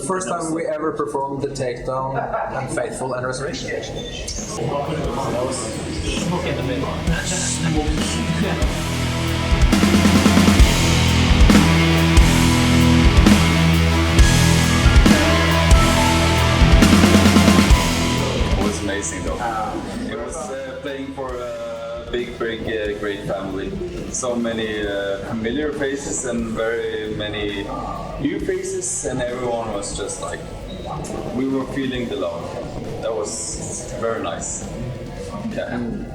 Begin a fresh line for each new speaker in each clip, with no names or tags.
first time we ever performed the Takedown, Unfaithful and Restoration.
That was smoke in the middle.
It was amazing though. It was playing for a big, great family. So many familiar faces and very many new faces, and everyone was just like, we were feeling the love. That was very nice. Yeah.
And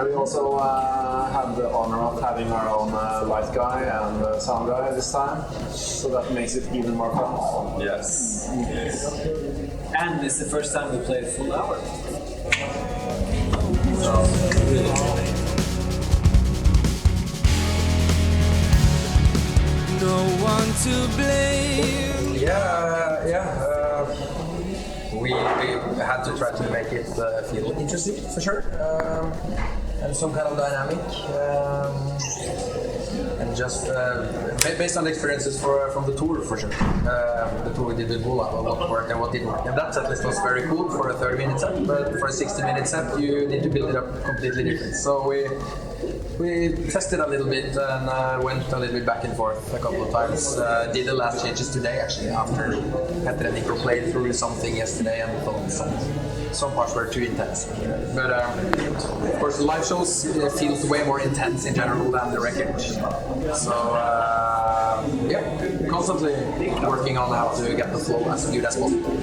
we also had the honor of having our own light guy and sound guy this time, so that makes it even more fun.
Yes.
And it's the first time we played a full hour.
So,
No one to blame.
We had to try to make it feel interesting for sure, and some kind of dynamic, and just based on the experiences from the tour for sure. The tour we did with Vola, what worked and what didn't work. And that set list was very cool for a 30-minute set, but for a 60-minute set you need to build it up completely different. So we tested a little bit and went a little bit back and forth a couple of times. Did the last changes today actually after Petter and Nico played through something yesterday and thought some parts were too intense. But of course the live shows feels way more intense in general than the record. So constantly working on how to get the flow as good as possible.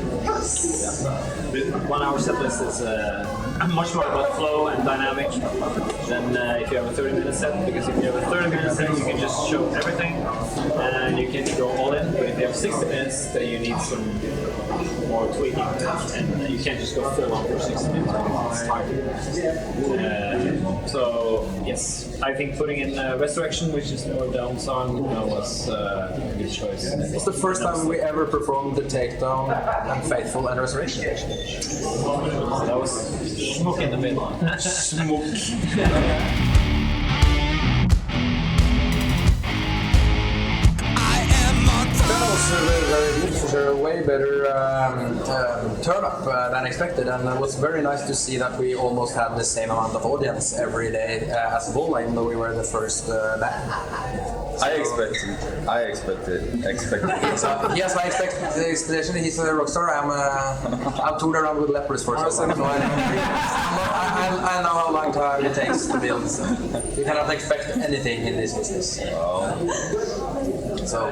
The 1 hour set list is much more about flow and dynamic than if you have a 30-minute set, because if you have a 30-minute set you can just show everything and you can go all in, but if you have 60 minutes then you need some more tweaking and you can't just go full on for 60 minutes because it's tiring. So yes, I think putting in Resurrection, which is more down song, was a good choice.
It's the first time we ever performed the Takedown, Unfaithful and Restoration.
That was smoke in the middle.
Smoke.
That was very good for sure, way better turn up than expected, and it was very nice to see that we almost had the same amount of audience every day as Vola, even though we were the first band.
I expected.
So, yes, my expectation. He's a rock star. I've toured around with lepers for so long. I know how long time it takes to build. So you cannot expect anything in this business. So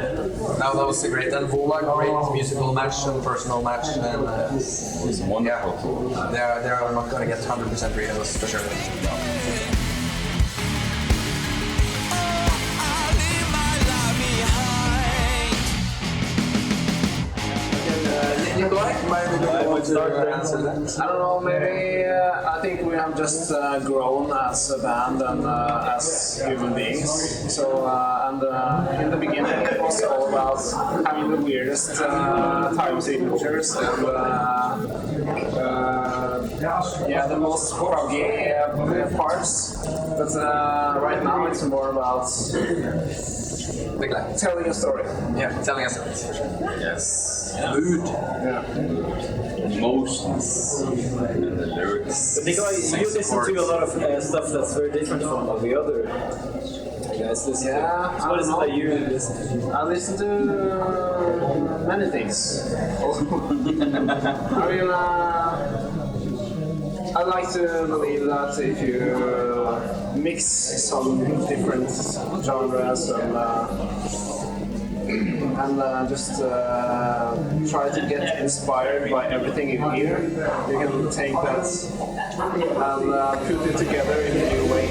that was a great, and Vola, great musical match and personal match, and
It was wonderful.
they are not going to get 100% rid of us for sure. Nikolai, maybe you want to answer that?
I don't know, maybe I think we have just grown as a band and as human beings. So, in the beginning it was all about having the weirdest time signatures and the most proggy parts. But right now it's more about telling a story.
Yeah, telling us about it.
Yes.
Mood.
Yeah.
Emotions and the lyrics.
But Nikolai, you listen to a lot of stuff that's very different from all the other guys listen to.
Yeah,
So what is it that you listen to?
I listen to many things. I like to believe that if you mix some different genres and just try to get inspired by everything you hear, you can take that and put it together in a new way.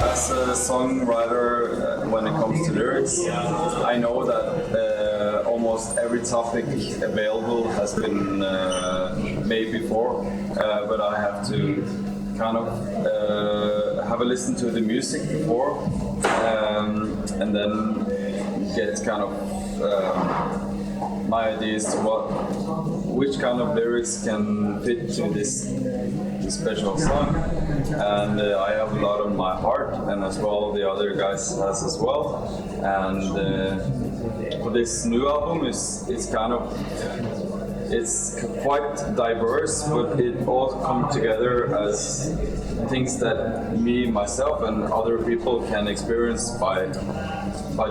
As a songwriter, when it comes to lyrics, I know that almost every topic available has been made before, but I have to kind of have a listen to the music before, and then get kind of my ideas to which kind of lyrics can fit to this special song. And I have a lot on my heart, and as well the other guys has as well. And for this new album, it's quite diverse, but it all comes together as things that me, myself, and other people can experience by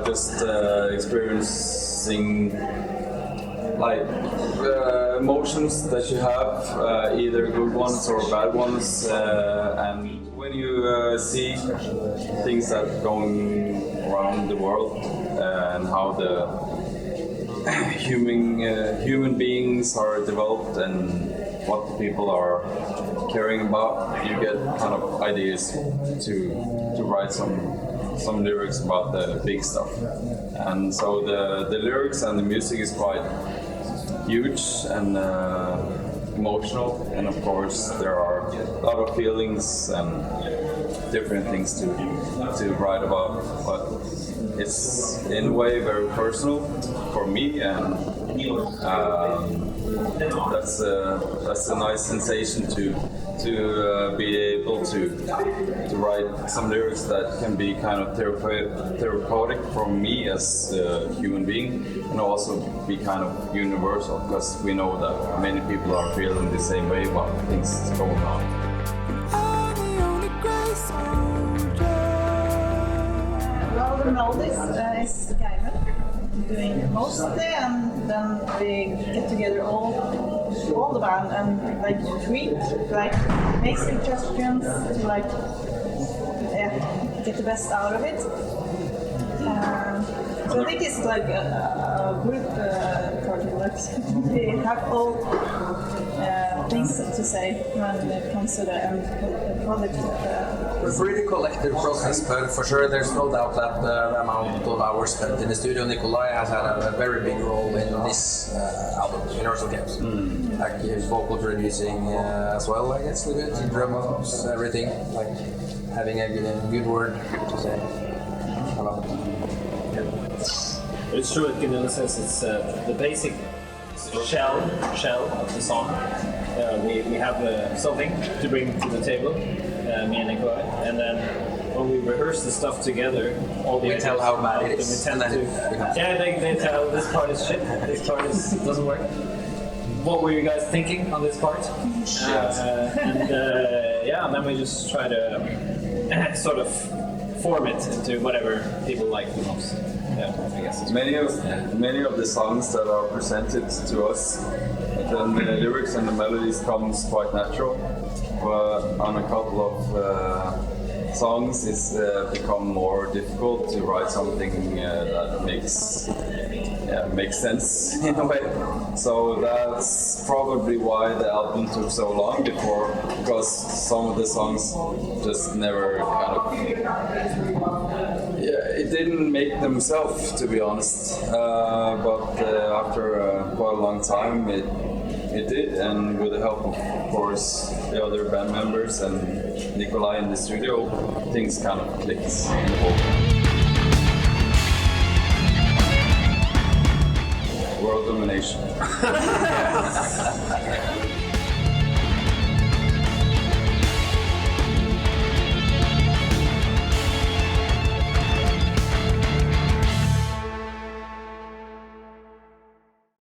just experiencing like emotions that you have, either good ones or bad ones, and when you see things that are going around the world and how the human beings are developed and what the people are caring about, you get kind of ideas to write some lyrics about the big stuff. And so the lyrics and the music is quite huge and emotional, and of course there are a lot of feelings and different things to write about, but it's in a way very personal for me, and that's a nice sensation to be able to write some lyrics that can be kind of therapeutic for me as a human being, and also be kind of universal, because we know that many people are feeling the same way about things going on.
Well, the melodies is Geimen doing mostly, and then we get together all the band and like tweak, like make suggestions to like get the best out of it. So I think it's like a group project. Like we have all things to say when it comes to the end product.
It's a really collective process, but for sure there's no doubt that the amount of hours spent in the studio, Nikolai has had a very big role in this album, Universal Games. Like his vocal producing as well, I guess, a bit, drums, everything, like having a good word to say about it.
It's true what Gunn-Hilde says, it's the basic shell of the song. We have something to bring to the table, me and Nikolai, and then when we rehearse the stuff together, all the
We tell how bad it is.
we tend to they tell this part is shit, this part doesn't work. What were you guys thinking on this part? And then we just try to sort of form it into whatever people like the most. Yeah, I guess.
Many of the songs that are presented to us, then the lyrics and the melodies comes quite natural. But on a couple of songs, it's become more difficult to write something that makes sense in a way. So that's probably why the album took so long because some of the songs just never kind of. It didn't make themselves, to be honest. But after quite a long time, it did, and with the help of course, the other band members and Nikolai in the studio, things kind of clicked in the whole. World domination.